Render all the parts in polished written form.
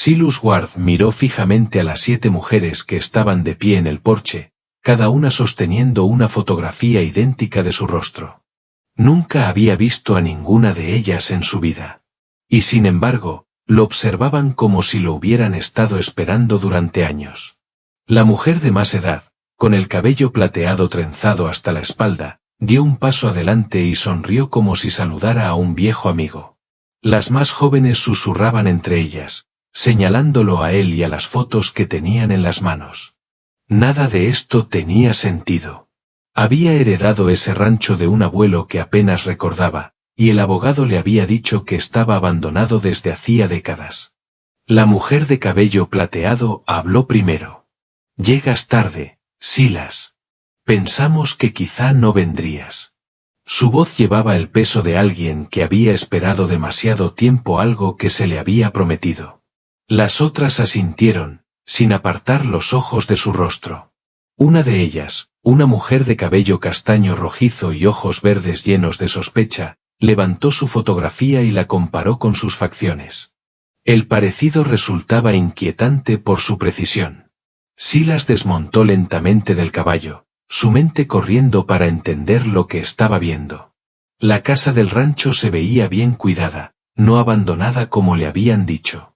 Silas Ward miró fijamente a las 7 mujeres que estaban de pie en el porche, cada una sosteniendo una fotografía idéntica de su rostro. Nunca había visto a ninguna de ellas en su vida. Y sin embargo, lo observaban como si lo hubieran estado esperando durante años. La mujer de más edad, con el cabello plateado trenzado hasta la espalda, dio un paso adelante y sonrió como si saludara a un viejo amigo. Las más jóvenes susurraban entre ellas, señalándolo a él y a las fotos que tenían en las manos. Nada de esto tenía sentido. Había heredado ese rancho de un abuelo que apenas recordaba, y el abogado le había dicho que estaba abandonado desde hacía décadas. La mujer de cabello plateado habló primero. «Llegas tarde, Silas. Pensamos que quizá no vendrías». Su voz llevaba el peso de alguien que había esperado demasiado tiempo algo que se le había prometido. Las otras asintieron, sin apartar los ojos de su rostro. Una de ellas, una mujer de cabello castaño rojizo y ojos verdes llenos de sospecha, levantó su fotografía y la comparó con sus facciones. El parecido resultaba inquietante por su precisión. Silas desmontó lentamente del caballo, su mente corriendo para entender lo que estaba viendo. La casa del rancho se veía bien cuidada, no abandonada como le habían dicho.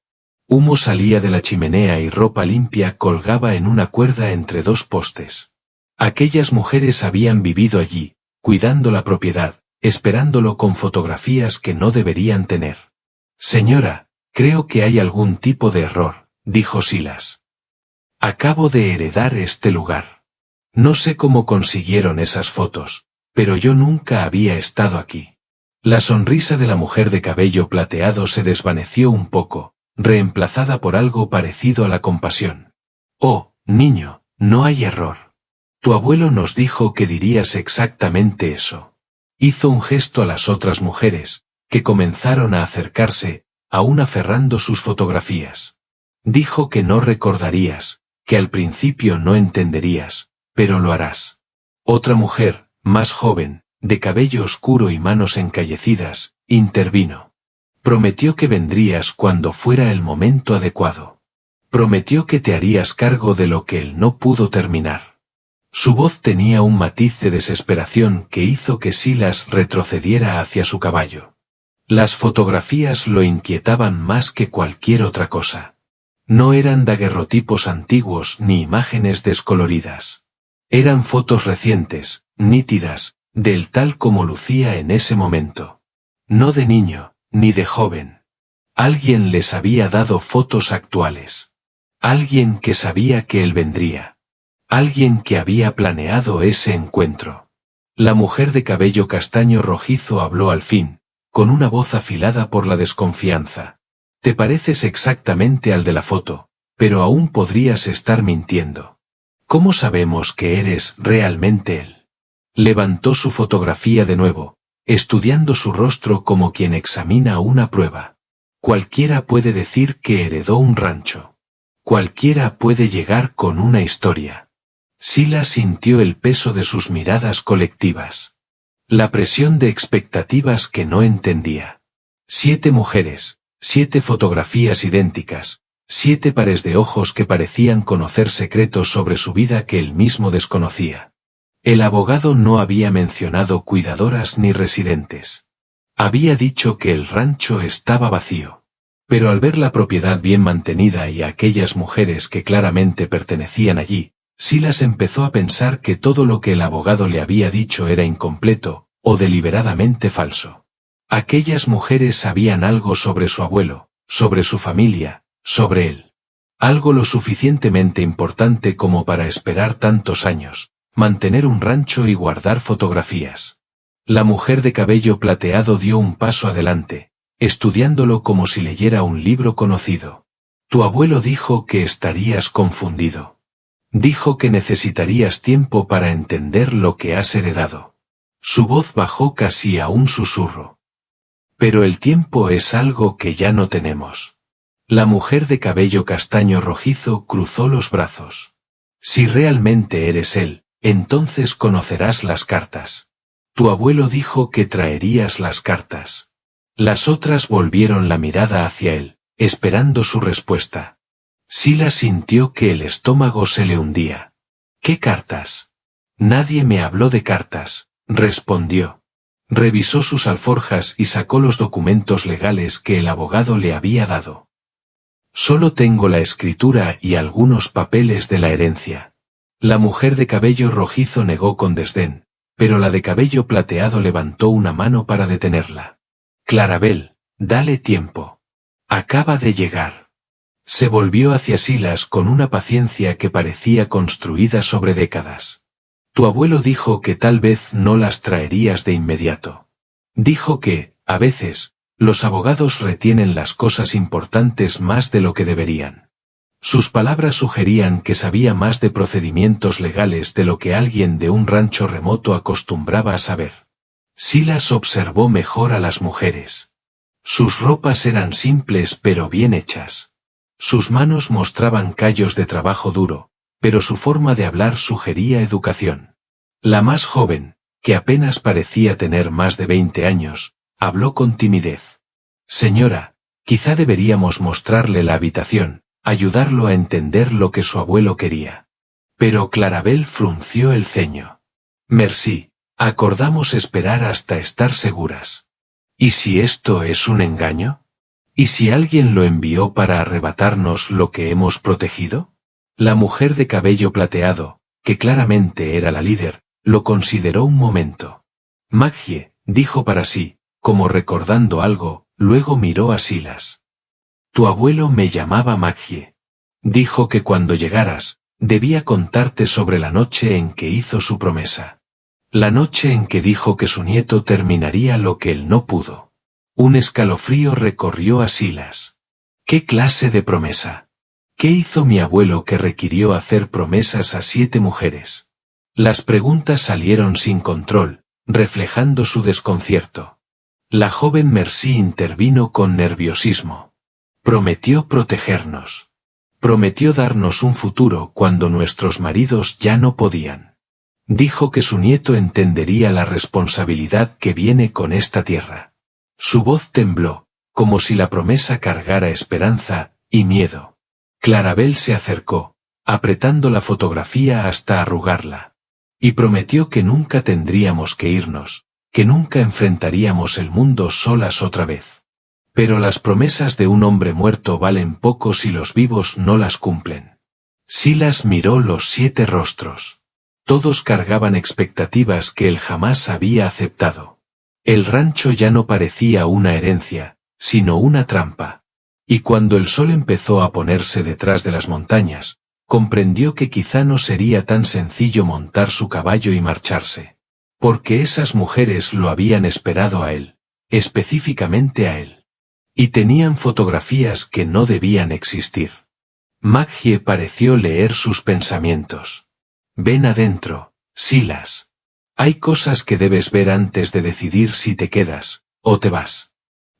Humo salía de la chimenea y ropa limpia colgaba en una cuerda entre 2 postes. Aquellas mujeres habían vivido allí, cuidando la propiedad, esperándolo con fotografías que no deberían tener. «Señora, creo que hay algún tipo de error», dijo Silas. «Acabo de heredar este lugar. No sé cómo consiguieron esas fotos, pero yo nunca había estado aquí». La sonrisa de la mujer de cabello plateado se desvaneció un poco, reemplazada por algo parecido a la compasión. «Oh, niño, no hay error. Tu abuelo nos dijo que dirías exactamente eso». Hizo un gesto a las otras mujeres, que comenzaron a acercarse, aún aferrando sus fotografías. «Dijo que no recordarías, que al principio no entenderías, pero lo harás». Otra mujer, más joven, de cabello oscuro y manos encallecidas, intervino. «Prometió que vendrías cuando fuera el momento adecuado. Prometió que te harías cargo de lo que él no pudo terminar». Su voz tenía un matiz de desesperación que hizo que Silas retrocediera hacia su caballo. Las fotografías lo inquietaban más que cualquier otra cosa. No eran daguerrotipos antiguos ni imágenes descoloridas. Eran fotos recientes, nítidas, del tal como lucía en ese momento. No de niño, ni de joven. Alguien les había dado fotos actuales. Alguien que sabía que él vendría. Alguien que había planeado ese encuentro. La mujer de cabello castaño rojizo habló al fin, con una voz afilada por la desconfianza. «Te pareces exactamente al de la foto, pero aún podrías estar mintiendo. ¿Cómo sabemos que eres realmente él?» Levantó su fotografía de nuevo, estudiando su rostro como quien examina una prueba. «Cualquiera puede decir que heredó un rancho. Cualquiera puede llegar con una historia». Silas sintió el peso de sus miradas colectivas. La presión de expectativas que no entendía. 7 mujeres, 7 fotografías idénticas, 7 pares de ojos que parecían conocer secretos sobre su vida que él mismo desconocía. El abogado no había mencionado cuidadoras ni residentes. Había dicho que el rancho estaba vacío. Pero al ver la propiedad bien mantenida y a aquellas mujeres que claramente pertenecían allí, Silas empezó a pensar que todo lo que el abogado le había dicho era incompleto, o deliberadamente falso. Aquellas mujeres sabían algo sobre su abuelo, sobre su familia, sobre él. Algo lo suficientemente importante como para esperar tantos años, mantener un rancho y guardar fotografías. La mujer de cabello plateado dio un paso adelante, estudiándolo como si leyera un libro conocido. «Tu abuelo dijo que estarías confundido. Dijo que necesitarías tiempo para entender lo que has heredado». Su voz bajó casi a un susurro. «Pero el tiempo es algo que ya no tenemos». La mujer de cabello castaño rojizo cruzó los brazos. «Si realmente eres él, entonces conocerás las cartas. Tu abuelo dijo que traerías las cartas». Las otras volvieron la mirada hacia él, esperando su respuesta. Silas sintió que el estómago se le hundía. ¿Qué cartas? Nadie me habló de cartas, respondió. Revisó sus alforjas y sacó los documentos legales que el abogado le había dado. Solo tengo la escritura y algunos papeles de la herencia. La mujer de cabello rojizo negó con desdén, pero la de cabello plateado levantó una mano para detenerla. Clarabel, dale tiempo. Acaba de llegar. Se volvió hacia Silas con una paciencia que parecía construida sobre décadas. Tu abuelo dijo que tal vez no las traerías de inmediato. Dijo que, a veces, los abogados retienen las cosas importantes más de lo que deberían. Sus palabras sugerían que sabía más de procedimientos legales de lo que alguien de un rancho remoto acostumbraba a saber. Silas observó mejor a las mujeres. Sus ropas eran simples pero bien hechas. Sus manos mostraban callos de trabajo duro, pero su forma de hablar sugería educación. La más joven, que apenas parecía tener más de 20 años, habló con timidez. Señora, quizá deberíamos mostrarle la habitación, ayudarlo a entender lo que su abuelo quería. Pero Clarabel frunció el ceño. Merci, acordamos esperar hasta estar seguras. ¿Y si esto es un engaño? ¿Y si alguien lo envió para arrebatarnos lo que hemos protegido? La mujer de cabello plateado, que claramente era la líder, lo consideró un momento. Maggie, dijo para sí, como recordando algo, luego miró a Silas. Tu abuelo me llamaba Maggie. Dijo que cuando llegaras, debía contarte sobre la noche en que hizo su promesa. La noche en que dijo que su nieto terminaría lo que él no pudo. Un escalofrío recorrió a Silas. ¿Qué clase de promesa? ¿Qué hizo mi abuelo que requirió hacer promesas a 7 mujeres? Las preguntas salieron sin control, reflejando su desconcierto. La joven Merci intervino con nerviosismo. Prometió protegernos. Prometió darnos un futuro cuando nuestros maridos ya no podían. Dijo que su nieto entendería la responsabilidad que viene con esta tierra. Su voz tembló, como si la promesa cargara esperanza y miedo. Clarabel se acercó, apretando la fotografía hasta arrugarla. Y prometió que nunca tendríamos que irnos, que nunca enfrentaríamos el mundo solas otra vez. Pero las promesas de un hombre muerto valen poco si los vivos no las cumplen. Silas miró los 7 rostros. Todos cargaban expectativas que él jamás había aceptado. El rancho ya no parecía una herencia, sino una trampa. Y cuando el sol empezó a ponerse detrás de las montañas, comprendió que quizá no sería tan sencillo montar su caballo y marcharse. Porque esas mujeres lo habían esperado a él, específicamente a él. Y tenían fotografías que no debían existir. Maggie pareció leer sus pensamientos. Ven adentro, Silas. Hay cosas que debes ver antes de decidir si te quedas, o te vas.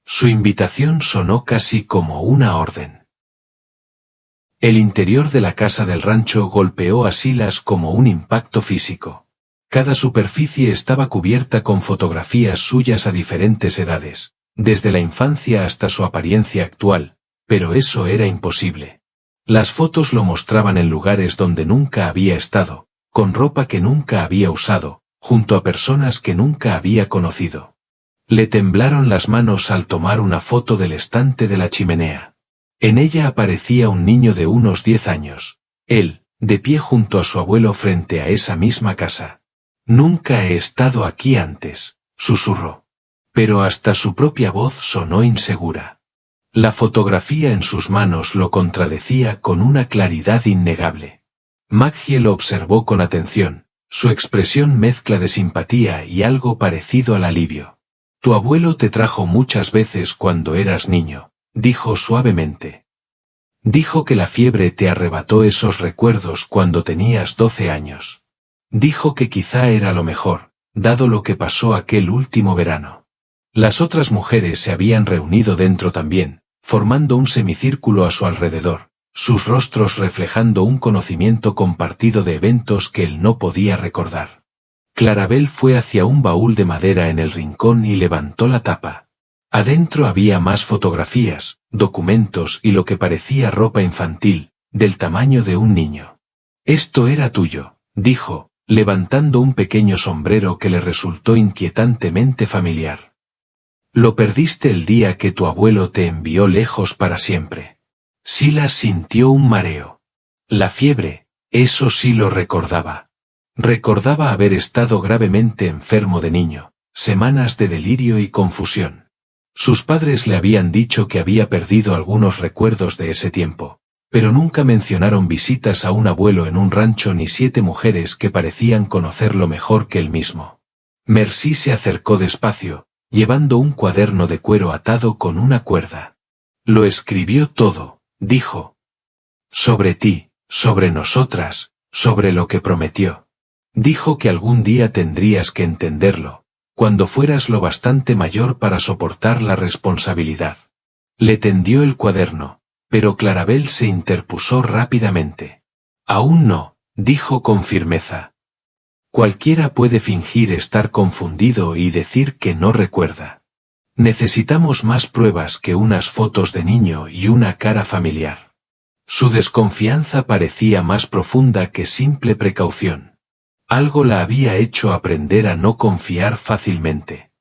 Su invitación sonó casi como una orden. El interior de la casa del rancho golpeó a Silas como un impacto físico. Cada superficie estaba cubierta con fotografías suyas a diferentes edades, desde la infancia hasta su apariencia actual, pero eso era imposible. Las fotos lo mostraban en lugares donde nunca había estado, con ropa que nunca había usado, junto a personas que nunca había conocido. Le temblaron las manos al tomar una foto del estante de la chimenea. En ella aparecía un niño de unos 10 años, él, de pie junto a su abuelo frente a esa misma casa. Nunca he estado aquí antes, susurró. Pero hasta su propia voz sonó insegura. La fotografía en sus manos lo contradecía con una claridad innegable. Maggie lo observó con atención, su expresión mezcla de simpatía y algo parecido al alivio. Tu abuelo te trajo muchas veces cuando eras niño, dijo suavemente. Dijo que la fiebre te arrebató esos recuerdos cuando tenías 12 años. Dijo que quizá era lo mejor, dado lo que pasó aquel último verano. Las otras mujeres se habían reunido dentro también, formando un semicírculo a su alrededor, sus rostros reflejando un conocimiento compartido de eventos que él no podía recordar. Clarabel fue hacia un baúl de madera en el rincón y levantó la tapa. Adentro había más fotografías, documentos y lo que parecía ropa infantil, del tamaño de un niño. Esto era tuyo, dijo, levantando un pequeño sombrero que le resultó inquietantemente familiar. Lo perdiste el día que tu abuelo te envió lejos para siempre. Silas sintió un mareo. La fiebre, eso sí lo recordaba. Recordaba haber estado gravemente enfermo de niño, semanas de delirio y confusión. Sus padres le habían dicho que había perdido algunos recuerdos de ese tiempo, pero nunca mencionaron visitas a un abuelo en un rancho ni 7 mujeres que parecían conocerlo mejor que él mismo. Mercy se acercó despacio, llevando un cuaderno de cuero atado con una cuerda. Lo escribió todo, dijo. Sobre ti, sobre nosotras, sobre lo que prometió. Dijo que algún día tendrías que entenderlo, cuando fueras lo bastante mayor para soportar la responsabilidad. Le tendió el cuaderno, pero Clarabel se interpuso rápidamente. Aún no, dijo con firmeza. Cualquiera puede fingir estar confundido y decir que no recuerda. Necesitamos más pruebas que unas fotos de niño y una cara familiar. Su desconfianza parecía más profunda que simple precaución. Algo la había hecho aprender a no confiar fácilmente.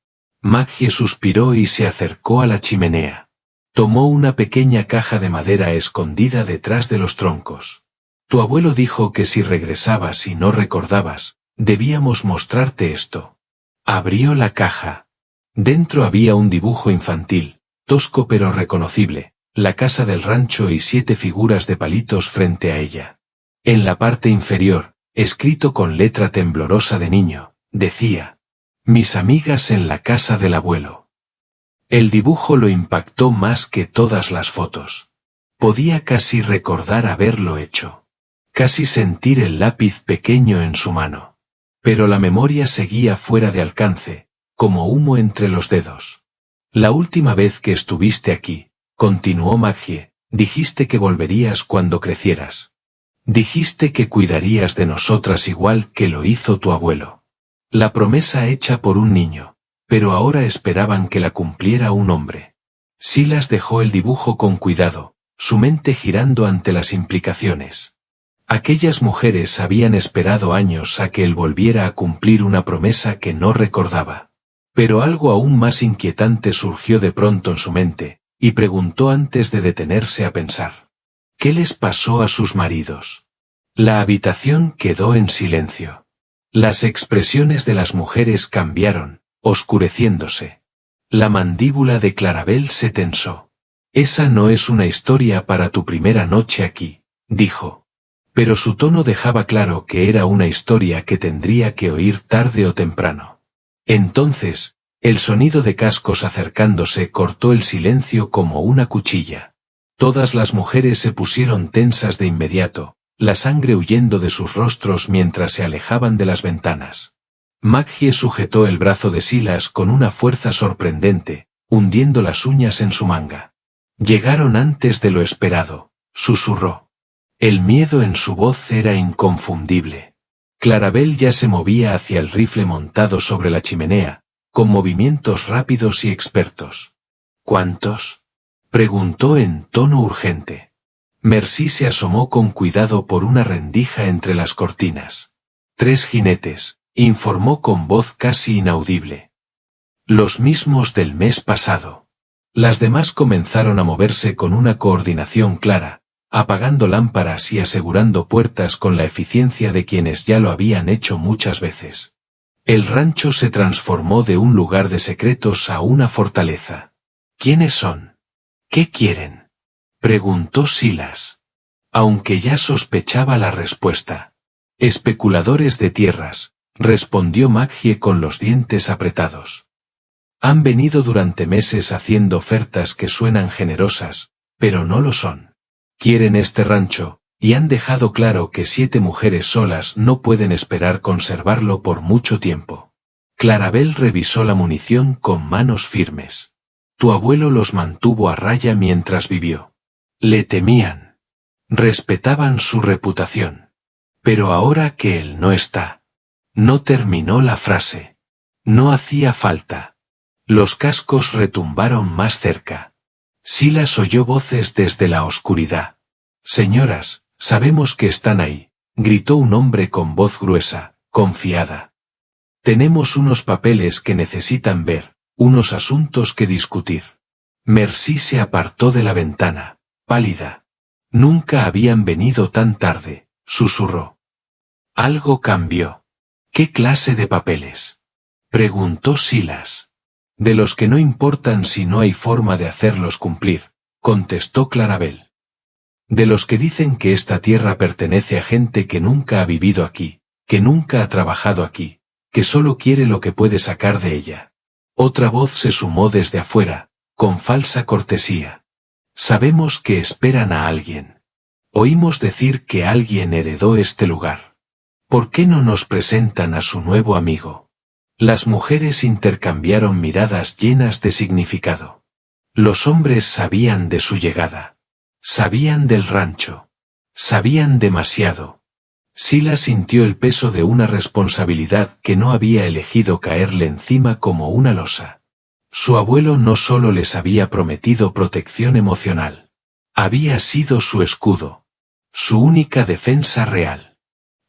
Maggie suspiró y se acercó a la chimenea. Tomó una pequeña caja de madera escondida detrás de los troncos. Tu abuelo dijo que si regresabas y no recordabas, debíamos mostrarte esto. Abrió la caja. Dentro había un dibujo infantil, tosco pero reconocible, la casa del rancho y 7 figuras de palitos frente a ella. En la parte inferior, escrito con letra temblorosa de niño, decía: mis amigas en la casa del abuelo. El dibujo lo impactó más que todas las fotos. Podía casi recordar haberlo hecho. Casi sentir el lápiz pequeño en su mano. Pero la memoria seguía fuera de alcance, como humo entre los dedos. La última vez que estuviste aquí, continuó Maggie, dijiste que volverías cuando crecieras. Dijiste que cuidarías de nosotras igual que lo hizo tu abuelo. La promesa hecha por un niño, pero ahora esperaban que la cumpliera un hombre. Silas dejó el dibujo con cuidado, su mente girando ante las implicaciones. Aquellas mujeres habían esperado años a que él volviera a cumplir una promesa que no recordaba. Pero algo aún más inquietante surgió de pronto en su mente, y preguntó antes de detenerse a pensar. ¿Qué les pasó a sus maridos? La habitación quedó en silencio. Las expresiones de las mujeres cambiaron, oscureciéndose. La mandíbula de Clarabel se tensó. Esa no es una historia para tu primera noche aquí, dijo. Pero su tono dejaba claro que era una historia que tendría que oír tarde o temprano. Entonces, el sonido de cascos acercándose cortó el silencio como una cuchilla. Todas las mujeres se pusieron tensas de inmediato, la sangre huyendo de sus rostros mientras se alejaban de las ventanas. Maggie sujetó el brazo de Silas con una fuerza sorprendente, hundiendo las uñas en su manga. Llegaron antes de lo esperado, susurró. El miedo en su voz era inconfundible. Clarabel ya se movía hacia el rifle montado sobre la chimenea, con movimientos rápidos y expertos. ¿Cuántos? Preguntó en tono urgente. Mercy se asomó con cuidado por una rendija entre las cortinas. 3 jinetes, informó con voz casi inaudible. Los mismos del mes pasado. Las demás comenzaron a moverse con una coordinación clara, apagando lámparas y asegurando puertas con la eficiencia de quienes ya lo habían hecho muchas veces. El rancho se transformó de un lugar de secretos a una fortaleza. ¿Quiénes son? ¿Qué quieren? Preguntó Silas. Aunque ya sospechaba la respuesta. Especuladores de tierras, respondió Maggie con los dientes apretados. Han venido durante meses haciendo ofertas que suenan generosas, pero no lo son. Quieren este rancho, y han dejado claro que 7 mujeres solas no pueden esperar conservarlo por mucho tiempo. Clarabel revisó la munición con manos firmes. Tu abuelo los mantuvo a raya mientras vivió. Le temían. Respetaban su reputación. Pero ahora que él no está. No terminó la frase. No hacía falta. Los cascos retumbaron más cerca. Silas oyó voces desde la oscuridad. Señoras, sabemos que están ahí, gritó un hombre con voz gruesa, confiada. Tenemos unos papeles que necesitan ver, unos asuntos que discutir. Mercy se apartó de la ventana, pálida. Nunca habían venido tan tarde, susurró. Algo cambió. ¿Qué clase de papeles?, preguntó Silas. De los que no importan si no hay forma de hacerlos cumplir, contestó Clarabel. De los que dicen que esta tierra pertenece a gente que nunca ha vivido aquí, que nunca ha trabajado aquí, que solo quiere lo que puede sacar de ella. Otra voz se sumó desde afuera, con falsa cortesía. Sabemos que esperan a alguien. Oímos decir que alguien heredó este lugar. ¿Por qué no nos presentan a su nuevo amigo? Las mujeres intercambiaron miradas llenas de significado. Los hombres sabían de su llegada. Sabían del rancho. Sabían demasiado. Silas sintió el peso de una responsabilidad que no había elegido caerle encima como una losa. Su abuelo no solo les había prometido protección emocional. Había sido su escudo. Su única defensa real.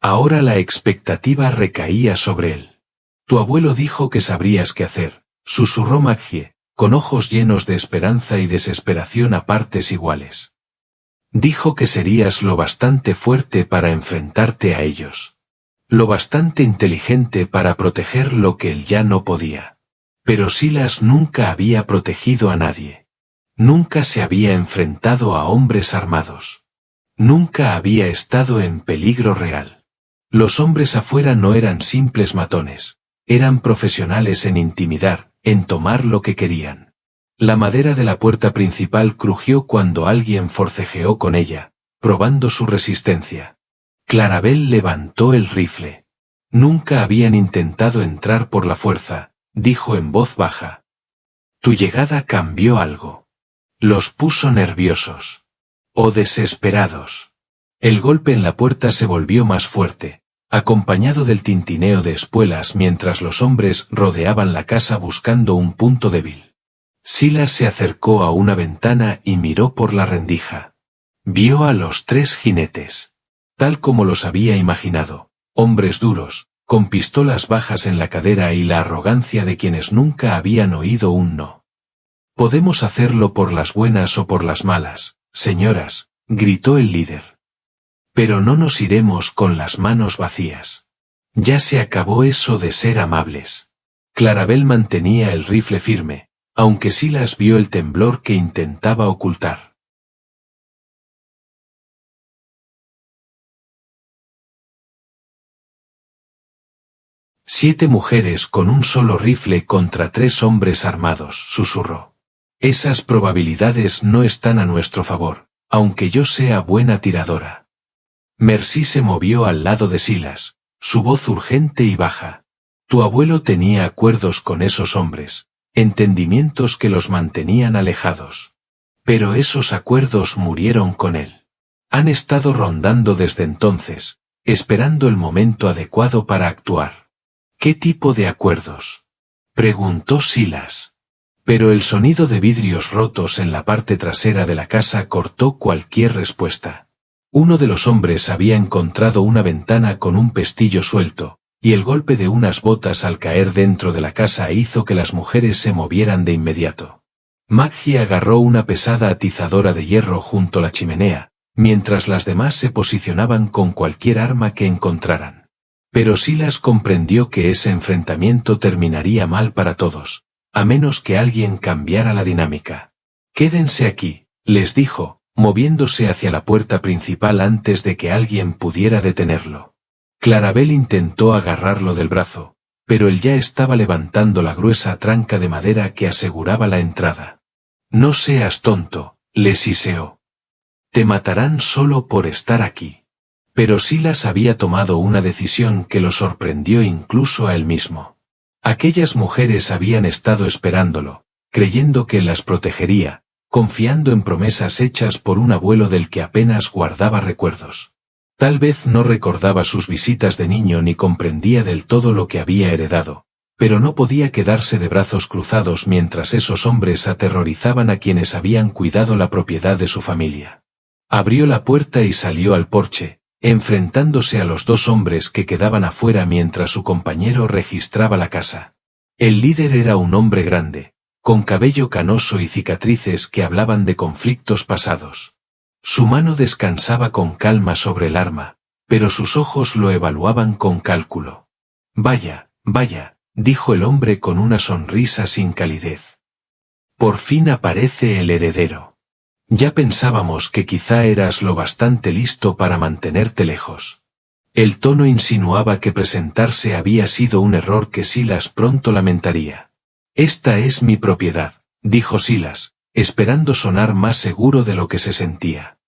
Ahora la expectativa recaía sobre él. Tu abuelo dijo que sabrías qué hacer, susurró Maggie, con ojos llenos de esperanza y desesperación a partes iguales. Dijo que serías lo bastante fuerte para enfrentarte a ellos. Lo bastante inteligente para proteger lo que él ya no podía. Pero Silas nunca había protegido a nadie. Nunca se había enfrentado a hombres armados. Nunca había estado en peligro real. Los hombres afuera no eran simples matones. Eran profesionales en intimidar, en tomar lo que querían. La madera de la puerta principal crujió cuando alguien forcejeó con ella, probando su resistencia. Clarabel levantó el rifle. Nunca habían intentado entrar por la fuerza, dijo en voz baja. Tu llegada cambió algo. Los puso nerviosos. O desesperados. El golpe en la puerta se volvió más fuerte, acompañado del tintineo de espuelas mientras los hombres rodeaban la casa buscando un punto débil. Silas se acercó a una ventana y miró por la rendija. Vio a los 3 jinetes. Tal como los había imaginado, hombres duros, con pistolas bajas en la cadera y la arrogancia de quienes nunca habían oído un no. Podemos hacerlo por las buenas o por las malas, señoras, gritó el líder. Pero no nos iremos con las manos vacías. Ya se acabó eso de ser amables. Clarabel mantenía el rifle firme, aunque Silas vio el temblor que intentaba ocultar. «7 mujeres con un solo rifle contra 3 hombres armados», susurró. «Esas probabilidades no están a nuestro favor, aunque yo sea buena tiradora». Mercy se movió al lado de Silas, su voz urgente y baja. Tu abuelo tenía acuerdos con esos hombres, entendimientos que los mantenían alejados. Pero esos acuerdos murieron con él. Han estado rondando desde entonces, esperando el momento adecuado para actuar. ¿Qué tipo de acuerdos?, preguntó Silas. Pero el sonido de vidrios rotos en la parte trasera de la casa cortó cualquier respuesta. Uno de los hombres había encontrado una ventana con un pestillo suelto, y el golpe de unas botas al caer dentro de la casa hizo que las mujeres se movieran de inmediato. Maggie agarró una pesada atizadora de hierro junto a la chimenea, mientras las demás se posicionaban con cualquier arma que encontraran. Pero Silas comprendió que ese enfrentamiento terminaría mal para todos, a menos que alguien cambiara la dinámica. «Quédense aquí», les dijo, moviéndose hacia la puerta principal antes de que alguien pudiera detenerlo. Clarabel intentó agarrarlo del brazo, pero él ya estaba levantando la gruesa tranca de madera que aseguraba la entrada. «No seas tonto», le siseó. «Te matarán solo por estar aquí». Pero Silas había tomado una decisión que lo sorprendió incluso a él mismo. Aquellas mujeres habían estado esperándolo, creyendo que las protegería, confiando en promesas hechas por un abuelo del que apenas guardaba recuerdos. Tal vez no recordaba sus visitas de niño ni comprendía del todo lo que había heredado, pero no podía quedarse de brazos cruzados mientras esos hombres aterrorizaban a quienes habían cuidado la propiedad de su familia. Abrió la puerta y salió al porche, enfrentándose a los dos hombres que quedaban afuera mientras su compañero registraba la casa. El líder era un hombre grande, con cabello canoso y cicatrices que hablaban de conflictos pasados. Su mano descansaba con calma sobre el arma, pero sus ojos lo evaluaban con cálculo. Vaya, vaya, dijo el hombre con una sonrisa sin calidez. Por fin aparece el heredero. Ya pensábamos que quizá eras lo bastante listo para mantenerte lejos. El tono insinuaba que presentarse había sido un error que Silas pronto lamentaría. Esta es mi propiedad, dijo Silas, esperando sonar más seguro de lo que se sentía.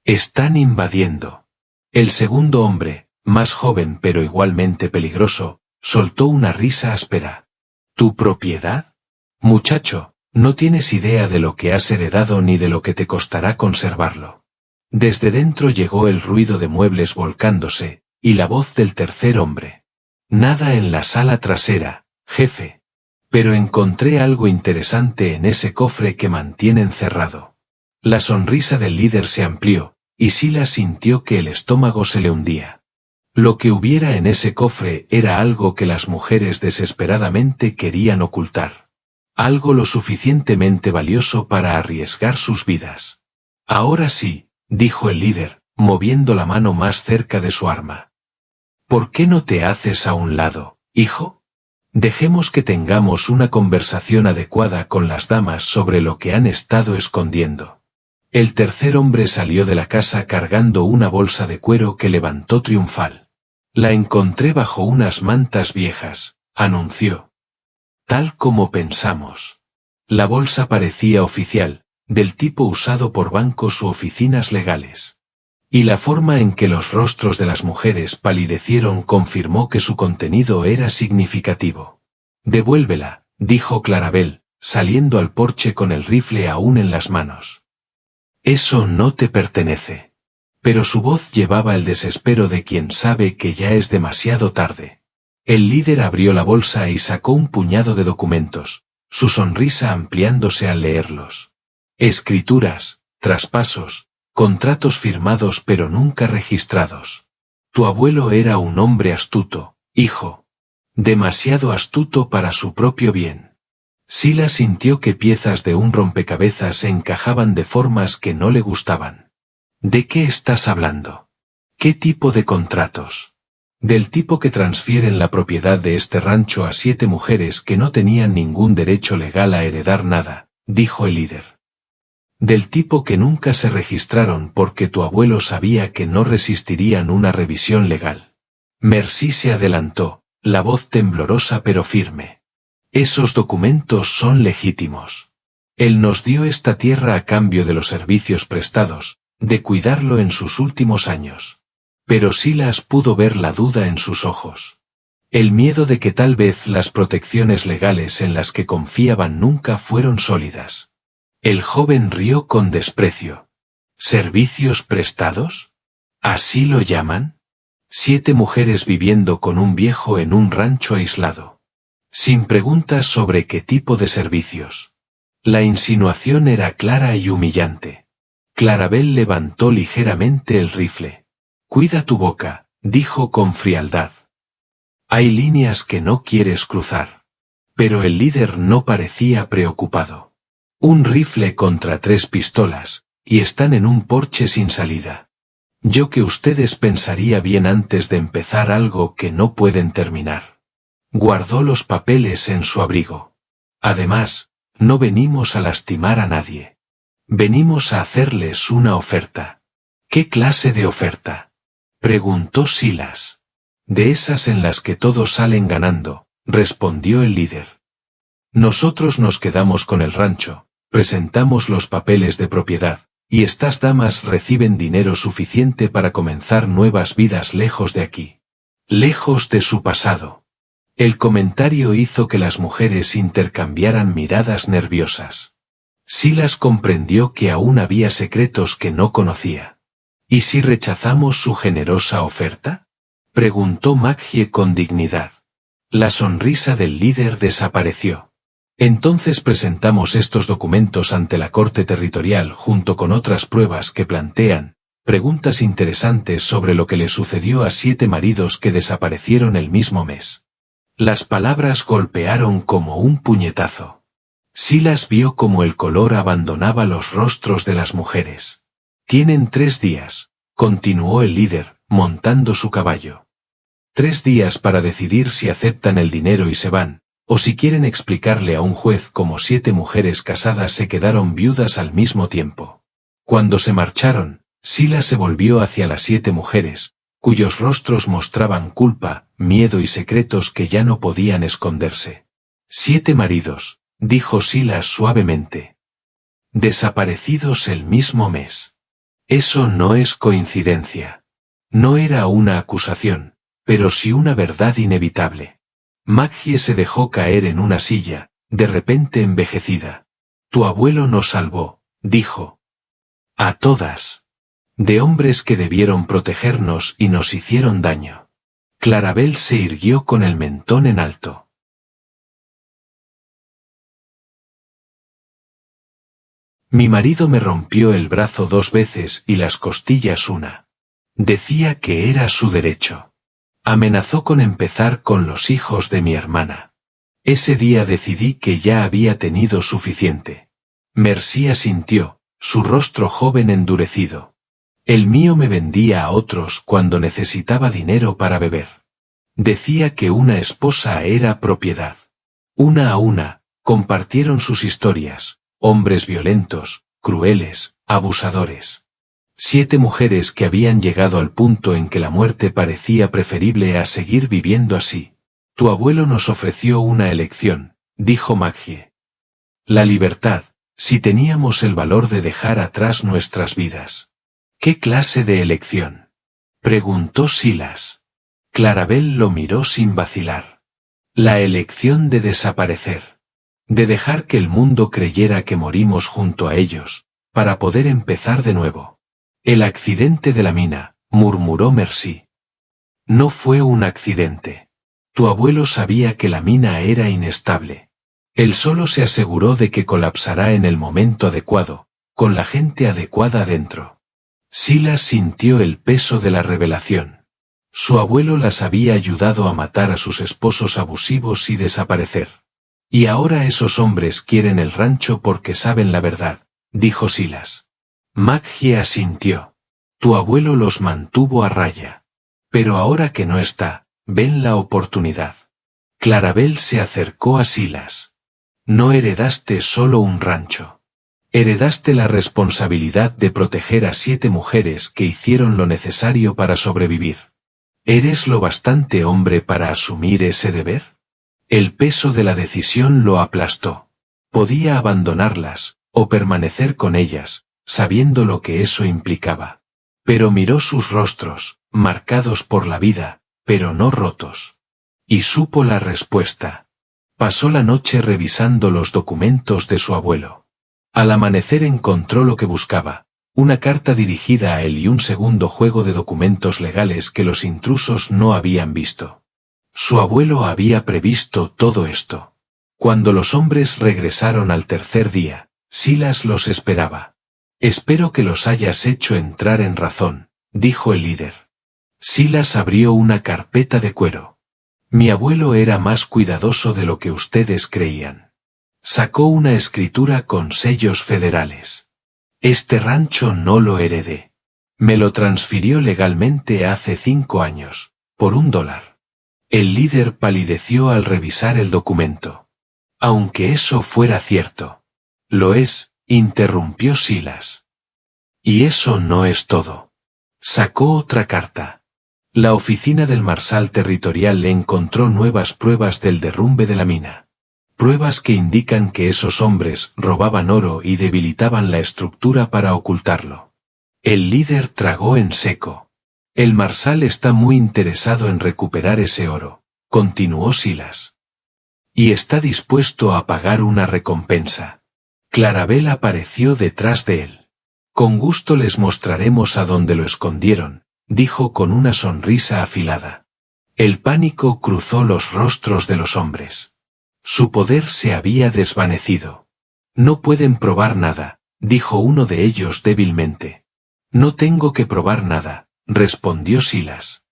Están invadiendo. El segundo hombre, más joven pero igualmente peligroso, soltó una risa áspera. ¿Tu propiedad? Muchacho, no tienes idea de lo que has heredado ni de lo que te costará conservarlo. Desde dentro llegó el ruido de muebles volcándose, y la voz del tercer hombre. Nada en la sala trasera, jefe. Pero encontré algo interesante en ese cofre que mantienen cerrado. La sonrisa del líder se amplió, y Silas sintió que el estómago se le hundía. Lo que hubiera en ese cofre era algo que las mujeres desesperadamente querían ocultar. Algo lo suficientemente valioso para arriesgar sus vidas. Ahora sí, dijo el líder, moviendo la mano más cerca de su arma. ¿Por qué no te haces a un lado, hijo? Dejemos que tengamos una conversación adecuada con las damas sobre lo que han estado escondiendo. El tercer hombre salió de la casa cargando una bolsa de cuero que levantó triunfal. La encontré bajo unas mantas viejas, anunció. Tal como pensamos. La bolsa parecía oficial, del tipo usado por bancos u oficinas legales. Y la forma en que los rostros de las mujeres palidecieron confirmó que su contenido era significativo. Devuélvela, dijo Clarabel, saliendo al porche con el rifle aún en las manos. Eso no te pertenece. Pero su voz llevaba el desespero de quien sabe que ya es demasiado tarde. El líder abrió la bolsa y sacó un puñado de documentos, su sonrisa ampliándose al leerlos. Escrituras, traspasos, contratos firmados pero nunca registrados. Tu abuelo era un hombre astuto, hijo. Demasiado astuto para su propio bien. Silas sintió que piezas de un rompecabezas encajaban de formas que no le gustaban. ¿De qué estás hablando? ¿Qué tipo de contratos? Del tipo que transfieren la propiedad de este rancho a 7 mujeres que no tenían ningún derecho legal a heredar nada, dijo el líder. Del tipo que nunca se registraron porque tu abuelo sabía que no resistirían una revisión legal. Mercy se adelantó, la voz temblorosa pero firme. Esos documentos son legítimos. Él nos dio esta tierra a cambio de los servicios prestados, de cuidarlo en sus últimos años. Pero Silas pudo ver la duda en sus ojos. El miedo de que tal vez las protecciones legales en las que confiaban nunca fueron sólidas. El joven rió con desprecio. ¿Servicios prestados? ¿Así lo llaman? 7 mujeres viviendo con un viejo en un rancho aislado. Sin preguntas sobre qué tipo de servicios. La insinuación era clara y humillante. Clarabel levantó ligeramente el rifle. Cuida tu boca, dijo con frialdad. Hay líneas que no quieres cruzar. Pero el líder no parecía preocupado. Un rifle contra 3 pistolas, y están en un porche sin salida. Yo que ustedes pensaría bien antes de empezar algo que no pueden terminar. Guardó los papeles en su abrigo. Además, no venimos a lastimar a nadie. Venimos a hacerles una oferta. ¿Qué clase de oferta? Preguntó Silas. De esas en las que todos salen ganando, respondió el líder. Nosotros nos quedamos con el rancho, presentamos los papeles de propiedad, y estas damas reciben dinero suficiente para comenzar nuevas vidas lejos de aquí. Lejos de su pasado. El comentario hizo que las mujeres intercambiaran miradas nerviosas. Silas comprendió que aún había secretos que no conocía. ¿Y si rechazamos su generosa oferta? Preguntó Maggie con dignidad. La sonrisa del líder desapareció. Entonces presentamos estos documentos ante la Corte Territorial junto con otras pruebas que plantean preguntas interesantes sobre lo que le sucedió a 7 maridos que desaparecieron el mismo mes. Las palabras golpearon como un puñetazo. Silas vio cómo el color abandonaba los rostros de las mujeres. Tienen 3 días, continuó el líder, montando su caballo. 3 días para decidir si aceptan el dinero y se van, o si quieren explicarle a un juez cómo 7 mujeres casadas se quedaron viudas al mismo tiempo. Cuando se marcharon, Silas se volvió hacia las 7 mujeres, cuyos rostros mostraban culpa, miedo y secretos que ya no podían esconderse. 7 maridos, dijo Silas suavemente. Desaparecidos el mismo mes. Eso no es coincidencia. No era una acusación, pero sí una verdad inevitable. Maggie se dejó caer en una silla, de repente envejecida. Tu abuelo nos salvó, dijo. A todas. De hombres que debieron protegernos y nos hicieron daño. Clarabel se irguió con el mentón en alto. Mi marido me rompió el brazo 2 veces y las costillas una. Decía que era su derecho. Amenazó con empezar con los hijos de mi hermana. Ese día decidí que ya había tenido suficiente. Mercy asintió, su rostro joven endurecido. El mío me vendía a otros cuando necesitaba dinero para beber. Decía que una esposa era propiedad. Una a una, compartieron sus historias, hombres violentos, crueles, abusadores. 7 mujeres que habían llegado al punto en que la muerte parecía preferible a seguir viviendo así. Tu abuelo nos ofreció una elección, dijo Maggie. La libertad, si teníamos el valor de dejar atrás nuestras vidas. ¿Qué clase de elección? Preguntó Silas. Clarabel lo miró sin vacilar. La elección de desaparecer. De dejar que el mundo creyera que morimos junto a ellos, para poder empezar de nuevo. El accidente de la mina, murmuró Mercy. No fue un accidente. Tu abuelo sabía que la mina era inestable. Él solo se aseguró de que colapsará en el momento adecuado, con la gente adecuada dentro. Silas sintió el peso de la revelación. Su abuelo las había ayudado a matar a sus esposos abusivos y desaparecer. Y ahora esos hombres quieren el rancho porque saben la verdad, dijo Silas. Maggie asintió. Tu abuelo los mantuvo a raya. Pero ahora que no está, ven la oportunidad. Clarabel se acercó a Silas. No heredaste solo un rancho. Heredaste la responsabilidad de proteger a 7 mujeres que hicieron lo necesario para sobrevivir. ¿Eres lo bastante hombre para asumir ese deber? El peso de la decisión lo aplastó. Podía abandonarlas, o permanecer con ellas, sabiendo lo que eso implicaba. Pero miró sus rostros, marcados por la vida, pero no rotos. Y supo la respuesta. Pasó la noche revisando los documentos de su abuelo. Al amanecer encontró lo que buscaba, una carta dirigida a él y un segundo juego de documentos legales que los intrusos no habían visto. Su abuelo había previsto todo esto. Cuando los hombres regresaron al tercer día, Silas los esperaba. Espero que los hayas hecho entrar en razón, dijo el líder. Silas abrió una carpeta de cuero. Mi abuelo era más cuidadoso de lo que ustedes creían. Sacó una escritura con sellos federales. Este rancho no lo heredé. Me lo transfirió legalmente hace 5 años, por $1. El líder palideció al revisar el documento. Aunque eso fuera cierto. Lo es, interrumpió Silas. Y eso no es todo. Sacó otra carta. La oficina del Marshal Territorial encontró nuevas pruebas del derrumbe de la mina. Pruebas que indican que esos hombres robaban oro y debilitaban la estructura para ocultarlo. El líder tragó en seco. El Marshal está muy interesado en recuperar ese oro, continuó Silas. Y está dispuesto a pagar una recompensa. Clarabel apareció detrás de él. Con gusto les mostraremos a dónde lo escondieron, dijo con una sonrisa afilada. El pánico cruzó los rostros de los hombres. Su poder se había desvanecido. No pueden probar nada, dijo uno de ellos débilmente. No tengo que probar nada, respondió Silas.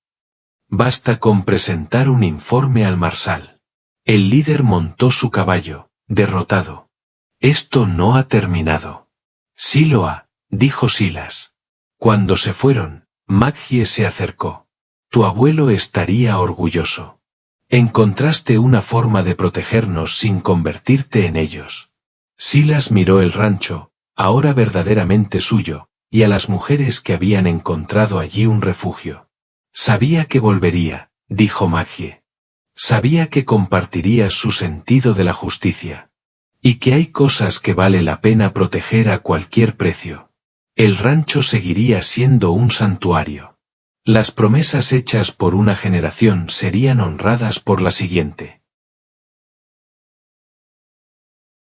Basta con presentar un informe al marsal. El líder montó su caballo, derrotado. Esto no ha terminado. Sí lo ha, dijo Silas. Cuando se fueron, Maggie se acercó. Tu abuelo estaría orgulloso. Encontraste una forma de protegernos sin convertirte en ellos. Silas miró el rancho, ahora verdaderamente suyo, y a las mujeres que habían encontrado allí un refugio. Sabía que volvería, dijo Maggie. Sabía que compartirías su sentido de la justicia. Y que hay cosas que vale la pena proteger a cualquier precio. El rancho seguiría siendo un santuario. Las promesas hechas por una generación serían honradas por la siguiente.